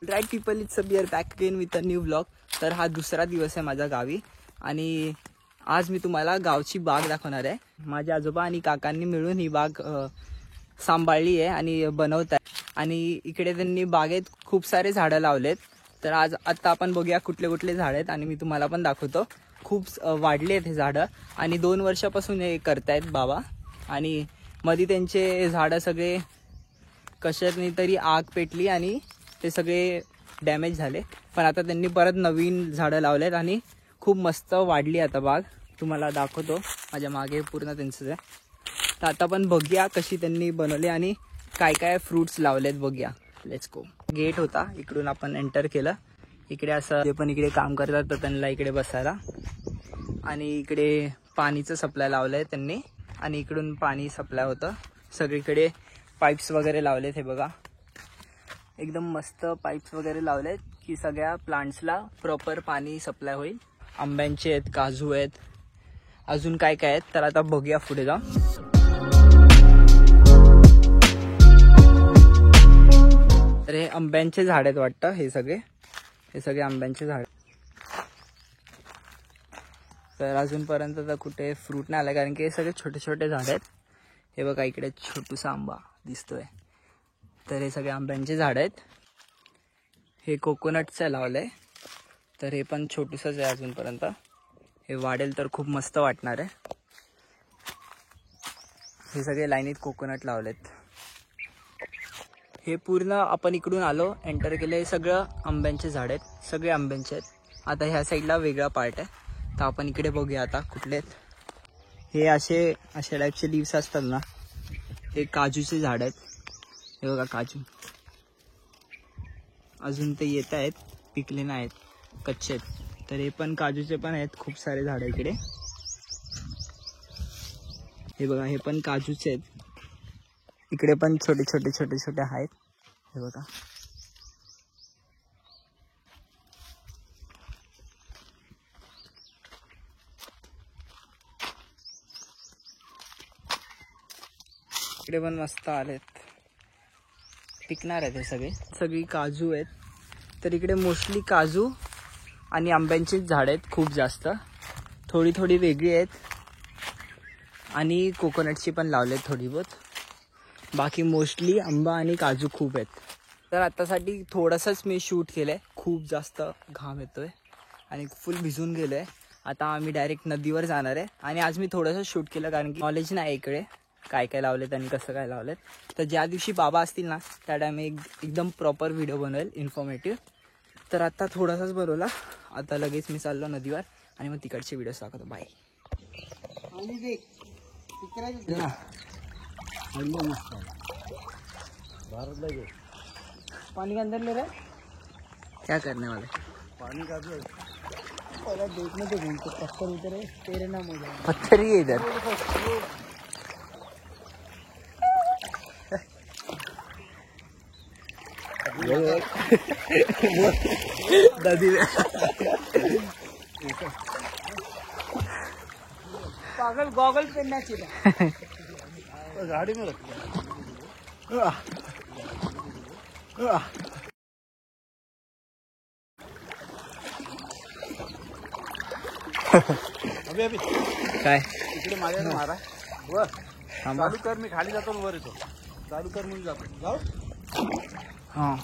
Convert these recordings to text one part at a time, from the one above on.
Right people, it's a bear back again with a new blog. तर हा दुसरा दिवस आहे माझ्या गावी आणि आज मी तुम्हाला गावची बाग दाखवणार आहे. माझे आजोबा आणि काकांनी मिळून ही बाग सांभाळली आहे आणि बनवत आहे. आणि इकडे त्यांनी बागेत खूप सारे झाडं लावलेत. तर आता आपण बघूया कुठले कुठले झाड आहेत आणि मी तुम्हाला पण दाखवतो. खूप वाढले आहेत हे झाडं आणि 2 वर्षापासून हे करतायत बाबा. आणि मध्ये त्यांचे झाडं सगळे कशाने तरी आग पेटली आणि ते सगळे डॅमेज झाले. पण आता त्यांनी परत नवीन झाडं लावलेत आणि खूप मस्त वाढली आता बाग. तुम्हाला दाखवतो, माझ्या मागे पूर्ण त्यांचं आहे. तर आता पण बघूया कशी त्यांनी बनवली आणि काय काय फ्रूट्स लावलेत बघूया. Let's go. गेट होता, इकडून आपण एंटर केलं. इकडे असं जे पण इकडे काम करतात तर त्यांना इकडे बसायला. आणि इकडे पाणीचं सप्लाय लावलं आहे त्यांनी आणि इकडून पाणी सप्लाय होतं. सगळीकडे पाईप्स वगैरे लावलेत. हे बघा, एकदम मस्त पाईप्स वगैरे लावलेत की सगळ्या प्लांट्सला प्रॉपर पाणी सप्लाय होईल. आंब्यांचे आहेत, काजू आहेत, अजून काय काय आहेत. तर आता बघूया पुढे जाऊन. तर हे आंब्यांचे झाड आहेत वाटतं. हे सगळे आंब्यांचे झाड. तर अजूनपर्यंत तर कुठे फ्रूट नाही आला कारण की हे सगळे छोटे छोटे झाड आहेत. हे बघा, इकडे छोटूसा आंबा दिसतोय. तर हे सगळे आंब्यांचे झाड आहेत. हे कोकोनटचं लावलंय. तर हे पण छोटूसच आहे अजूनपर्यंत. हे वाढेल तर खूप मस्त वाटणार आहे. हे सगळे लाईनीत कोकोनट लावलेत. हे पूर्ण आपण इकडून आलो, एंटर केलं. हे सगळं आंब्यांचे झाड आहेत, सगळे आंब्यांचे आहेत. आता ह्या साईडला वेगळा पार्ट आहे. तर आपण इकडे बघूया आता कुठले आहेत. हे असे टाईपचे लीव्स असतात ना, हे काजूचे झाड आहेत. हे बघा काजू अजून ते येत आहेत, पिकले नाहीत, कच्चे आहेत. तर हे पण काजूचे पण आहेत खूप सारे झाड इकडे. हे बघा, हे पण काजूचे आहेत. इकडे पण छोटे छोटे छोटे छोटे आहेत. हे बघा, इकडे पण मस्त आलेत, टिकणार आहेत हे सगळी काजू आहेत. तर इकडे मोस्टली काजू आणि आंब्यांचीच झाड आहेत खूप जास्त. थोडी थोडी वेगळी आहेत आणि कोकोनटची पण लावलेत थोडी बहुत. बाकी मोस्टली आंबा आणि काजू खूप आहेत. तर आतासाठी थोडंसंच मी शूट केलं आहे. खूप जास्त घाम येतोय आणि फुल भिजून गेलो आहे. आता आम्ही डायरेक्ट नदीवर जाणार आहे. आणि आज मी थोडंसं शूट केलं कारण की नॉलेज नाही इकडे काय काय लावलेत आणि कसं काय लावलेत. तर ज्या दिवशी बाबा असतील ना त्या टाईम एकदम प्रॉपर व्हिडिओ बनवेल, इन्फॉर्मेटिव्ह. तर आता थोडासाच बनवला. आता लगेच मी चाललो नदीवर आणि मग तिकडचे व्हिडिओ दाखवतो. बाय. पानी के अंदर ले रहे क्या करने वाले? पानी का भी देखने तो घूमते पत्थर उधर है, तेरे नाम हो जाए. पत्थर ही है इधर. दादी पागल गॉगल पहनना चाहिए. गाड़ी में रख. अभी काय इकडे माझ्याने मारा वर. चालू कर, मी खाली जातो वर येतो. चालू कर, मी जातो. जाऊ. हां,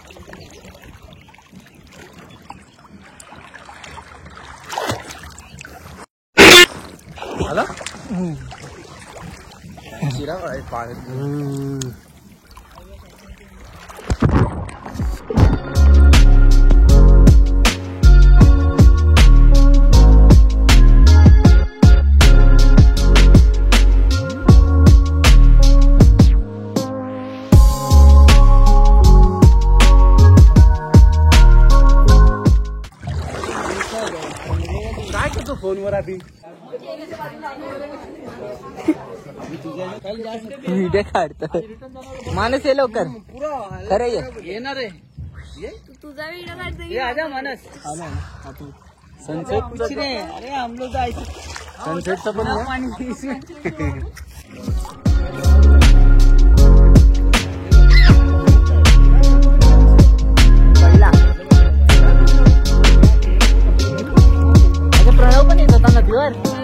आला शिरा पाणी. काय करतो फोनवर आधी व्हिडिओ काढतो. मानस ये लवकर, खरं येणार आहे. तुझा व्हिडिओ काढतो. मानस सनसेट कुछ नहीं. अरे हम लोग सनसेटचा पण पाणी. पहिला छातीवर